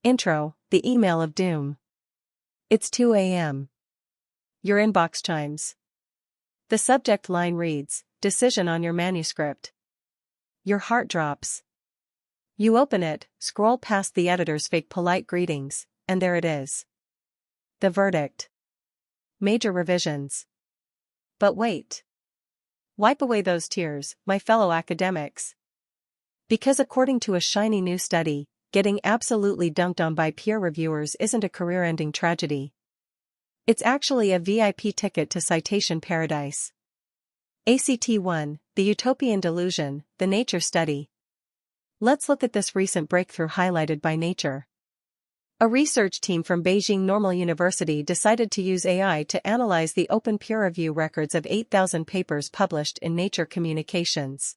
Intro, the email of doom. It's 2 a.m. Your inbox chimes. The subject line reads, "Decision on your manuscript." Your heart drops. You open it, scroll past the editor's fake polite greetings, and there it is. The verdict. Major revisions. But wait. Wipe away those tears, my fellow academics. Because according to a shiny new study, getting absolutely dunked on by peer reviewers isn't a career-ending tragedy. It's actually a VIP ticket to citation paradise. ACT1, the Utopian Delusion, the Nature Study. Let's look at this recent breakthrough highlighted by Nature. A research team from Beijing Normal University decided to use AI to analyze the open peer review records of 8,000 papers published in Nature Communications.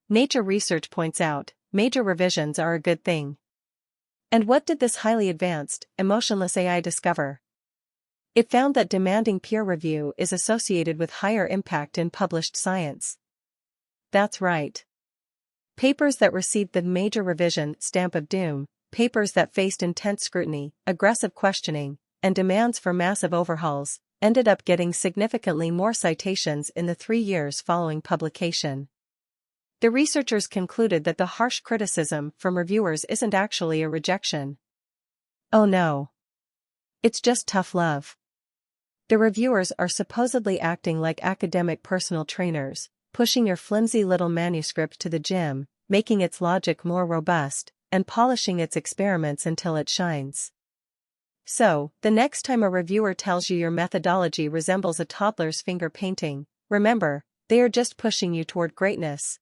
Nature Research points out, major revisions are a good thing. And what did this highly advanced, emotionless AI discover? It found that demanding peer review is associated with higher impact in published science. That's right. Papers that received the major revision stamp of doom, papers that faced intense scrutiny, aggressive questioning, and demands for massive overhauls, ended up getting significantly more citations in the 3 years following publication. The researchers concluded that the harsh criticism from reviewers isn't actually a rejection. Oh no. It's just tough love. The reviewers are supposedly acting like academic personal trainers, pushing your flimsy little manuscript to the gym, making its logic more robust, and polishing its experiments until it shines. So, the next time a reviewer tells you your methodology resembles a toddler's finger painting, remember, they are just pushing you toward greatness.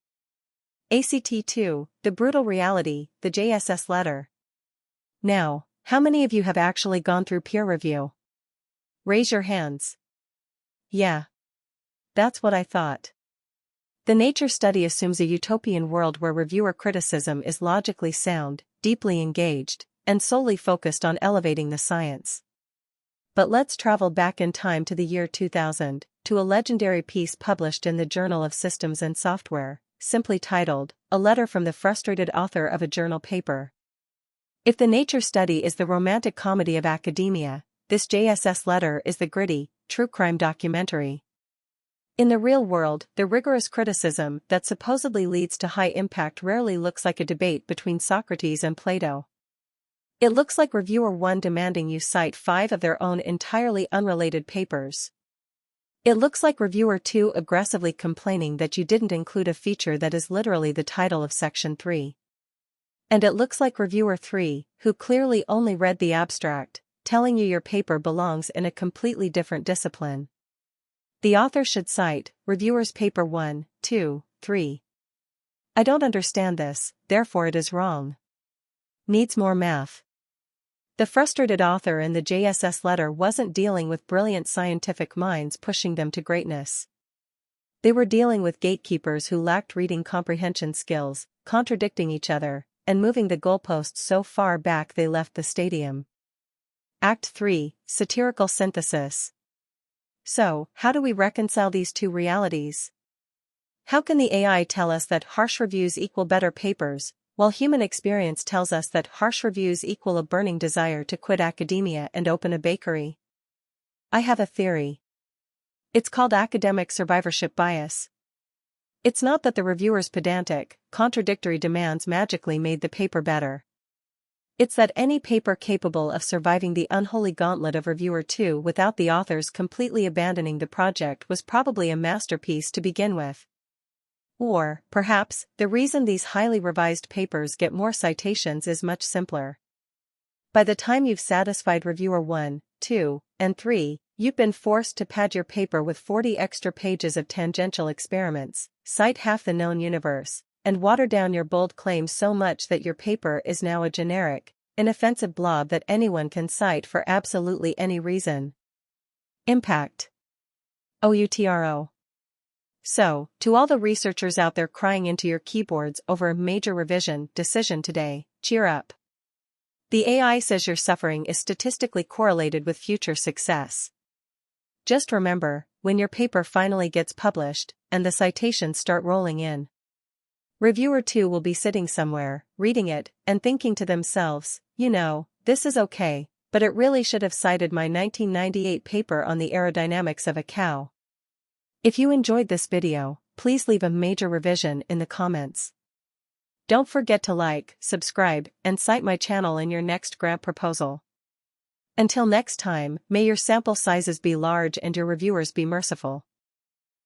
ACT2, the brutal reality, the JSS letter. Now, how many of you have actually gone through peer review? Raise your hands. Yeah. That's what I thought. The Nature study assumes a utopian world where reviewer criticism is logically sound, deeply engaged, and solely focused on elevating the science. But let's travel back in time to the year 2000, to a legendary piece published in the Journal of Systems and Software, simply titled, "A Letter from the Frustrated Author of a Journal Paper." If the Nature study is the romantic comedy of academia, this JSS letter is the gritty, true crime documentary. In the real world, the rigorous criticism that supposedly leads to high impact rarely looks like a debate between Socrates and Plato. It looks like Reviewer 1 demanding you cite 5 of their own entirely unrelated papers. It looks like Reviewer 2 aggressively complaining that you didn't include a feature that is literally the title of Section 3. And it looks like Reviewer 3, who clearly only read the abstract, telling you your paper belongs in a completely different discipline. The author should cite Reviewers Paper 1, 2, 3. I don't understand this, therefore it is wrong. Needs more math. The frustrated author in the JSS letter wasn't dealing with brilliant scientific minds pushing them to greatness. They were dealing with gatekeepers who lacked reading comprehension skills, contradicting each other, and moving the goalposts so far back they left the stadium. Act 3, Satirical Synthesis. So, how do we reconcile these two realities? How can the AI tell us that harsh reviews equal better papers, while human experience tells us that harsh reviews equal a burning desire to quit academia and open a bakery? I have a theory. It's called Academic Survivorship Bias. It's not that the reviewer's pedantic, contradictory demands magically made the paper better. It's that any paper capable of surviving the unholy gauntlet of Reviewer 2 without the authors completely abandoning the project was probably a masterpiece to begin with. Or, perhaps, the reason these highly revised papers get more citations is much simpler. By the time you've satisfied Reviewer 1, 2, and 3, you've been forced to pad your paper with 40 extra pages of tangential experiments, cite half the known universe, and water down your bold claims so much that your paper is now a generic, inoffensive blob that anyone can cite for absolutely any reason. Impact. OUTRO. So, to all the researchers out there crying into your keyboards over a major revision decision today, cheer up. The AI says your suffering is statistically correlated with future success. Just remember, when your paper finally gets published, and the citations start rolling in, Reviewer 2 will be sitting somewhere, reading it, and thinking to themselves, This is okay, but it really should have cited my 1998 paper on the aerodynamics of a cow. If you enjoyed this video, please leave a major revision in the comments. Don't forget to like, subscribe, and cite my channel in your next grant proposal. Until next time, may your sample sizes be large and your reviewers be merciful.